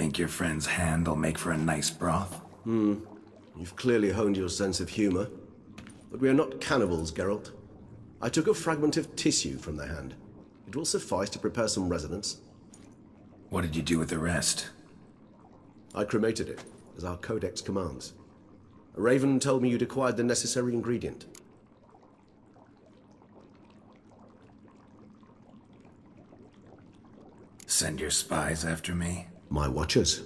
Think your friend's hand will make for a nice broth? You've clearly honed your sense of humor. But we are not cannibals, Geralt. I took a fragment of tissue from the hand. It will suffice to prepare some resonance. What did you do with the rest? I cremated it, as our codex commands. A raven told me you'd acquired the necessary ingredient. Send your spies after me? My watchers.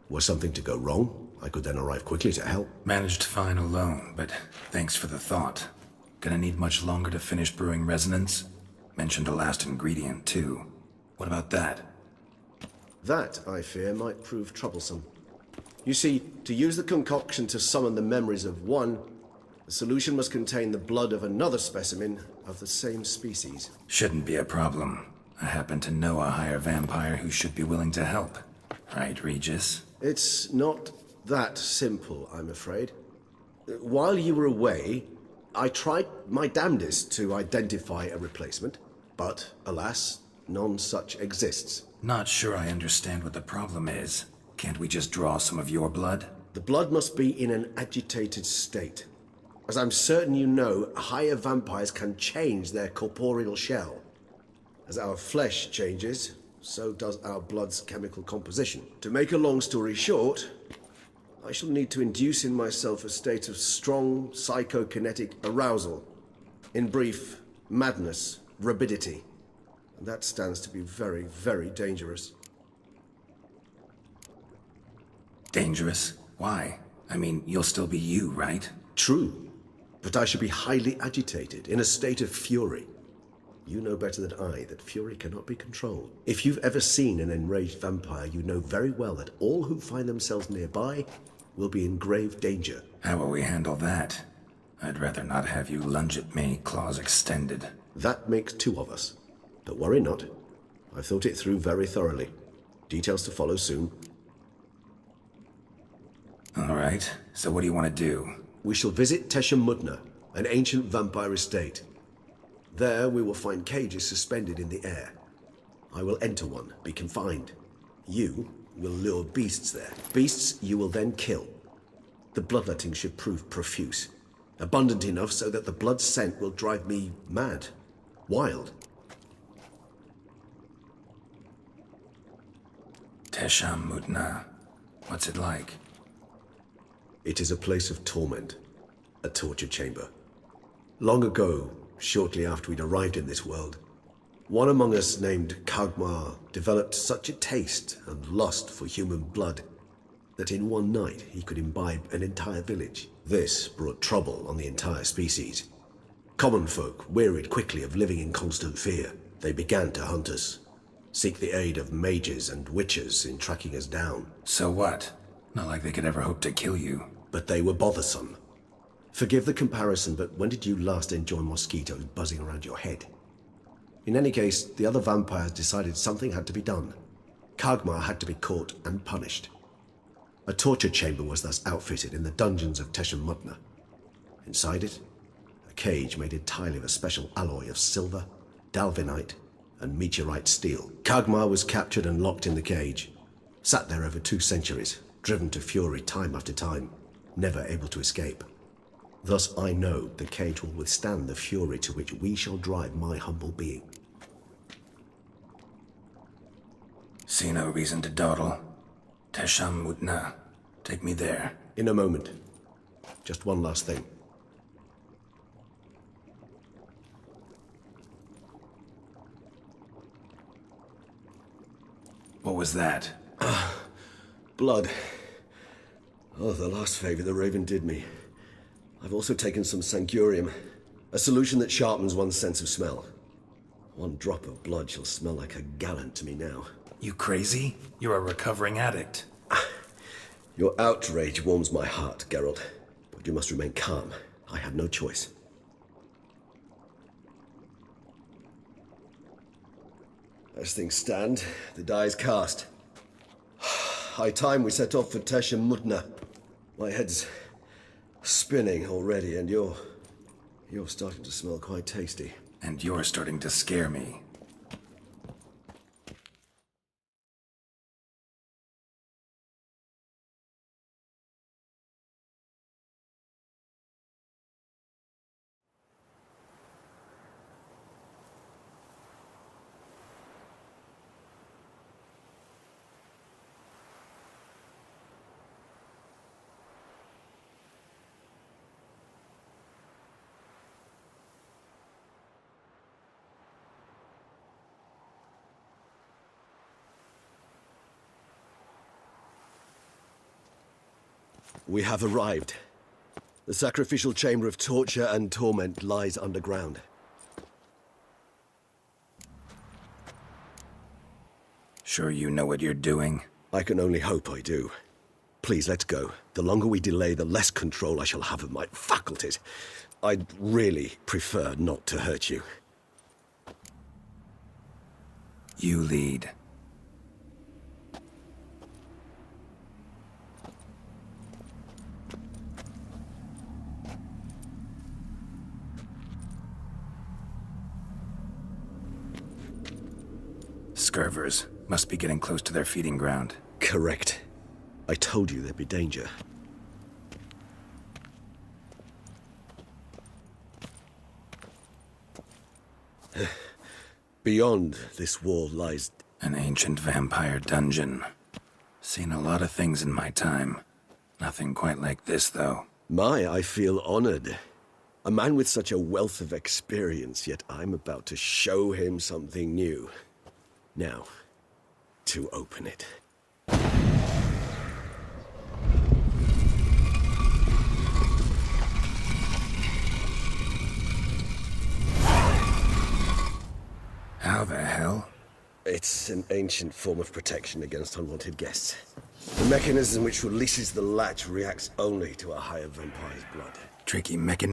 Were something to go wrong, I could then arrive quickly to help. Managed fine alone, but thanks for the thought. Gonna need much longer to finish brewing resonance? Mentioned a last ingredient, too. What about that? That, I fear, might prove troublesome. You see, to use the concoction to summon the memories of one, the solution must contain the blood of another specimen of the same species. Shouldn't be a problem. I happen to know a higher vampire who should be willing to help. Right, Regis? It's not that simple, I'm afraid. While you were away, I tried my damnedest to identify a replacement, but alas, none such exists. Not sure I understand what the problem is. Can't we just draw some of your blood? The blood must be in an agitated state. As I'm certain you know, higher vampires can change their corporeal shell. As our flesh changes, so does our blood's chemical composition. To make a long story short, I shall need to induce in myself a state of strong psychokinetic arousal. In brief, madness, rabidity. And that stands to be very, very dangerous. Dangerous? Why? I mean, you'll still be you, right? True, but I should be highly agitated, in a state of fury. You know better than I that fury cannot be controlled. If you've ever seen an enraged vampire, you know very well that all who find themselves nearby will be in grave danger. How will we handle that? I'd rather not have you lunge at me, claws extended. That makes two of us. But worry not. I've thought it through very thoroughly. Details to follow soon. All right, so what do you want to do? We shall visit Tesha Mudna, an ancient vampire estate. There we will find cages suspended in the air. I will enter one, be confined. You will lure beasts there. Beasts you will then kill. The bloodletting should prove profuse. Abundant enough so that the blood scent will drive me mad. Wild. Tesha Mudna. What's it like? It is a place of torment. A torture chamber. Long ago, shortly after we'd arrived in this world, one among us named Kagmar developed such a taste and lust for human blood that in one night he could imbibe an entire village. This brought trouble on the entire species. Common folk wearied quickly of living in constant fear. They began to hunt us, seek the aid of mages and witches in tracking us down. So what? Not like they could ever hope to kill you. But they were bothersome. Forgive the comparison, but when did you last enjoy mosquitoes buzzing around your head? In any case, the other vampires decided something had to be done. Kagmar had to be caught and punished. A torture chamber was thus outfitted in the dungeons of Tesha Mudna. Inside it, a cage made entirely of a special alloy of silver, dalvinite, and meteorite steel. Kagmar was captured and locked in the cage. Sat there over 2 centuries, driven to fury time after time, never able to escape. Thus I know the cage will withstand the fury to which we shall drive my humble being. See no reason to dawdle. Tesha Mudna. Take me there. In a moment. Just one last thing. What was that? Blood. Oh, the last favor the Raven did me. I've also taken some Sangurium, a solution that sharpens one's sense of smell. One drop of blood shall smell like a gallon to me now. You crazy? You're a recovering addict. Your outrage warms my heart, Geralt. But you must remain calm. I had no choice. As things stand, the die is cast. High time we set off for Tesha Mudna. My head's spinning already, and you're starting to smell quite tasty. And you're starting to scare me. We have arrived. The sacrificial chamber of torture and torment lies underground. Sure you know what you're doing? I can only hope I do. Please, let's go. The longer we delay, the less control I shall have of my faculties. I'd really prefer not to hurt you. You lead. Scurvers. Must be getting close to their feeding ground. Correct. I told you there'd be danger. Beyond this wall lies... An ancient vampire dungeon. Seen a lot of things in my time. Nothing quite like this, though. I feel honored. A man with such a wealth of experience, yet I'm about to show him something new. Now, to open it. How the hell? It's an ancient form of protection against unwanted guests. The mechanism which releases the latch reacts only to a higher vampire's blood. Tricky mechanism.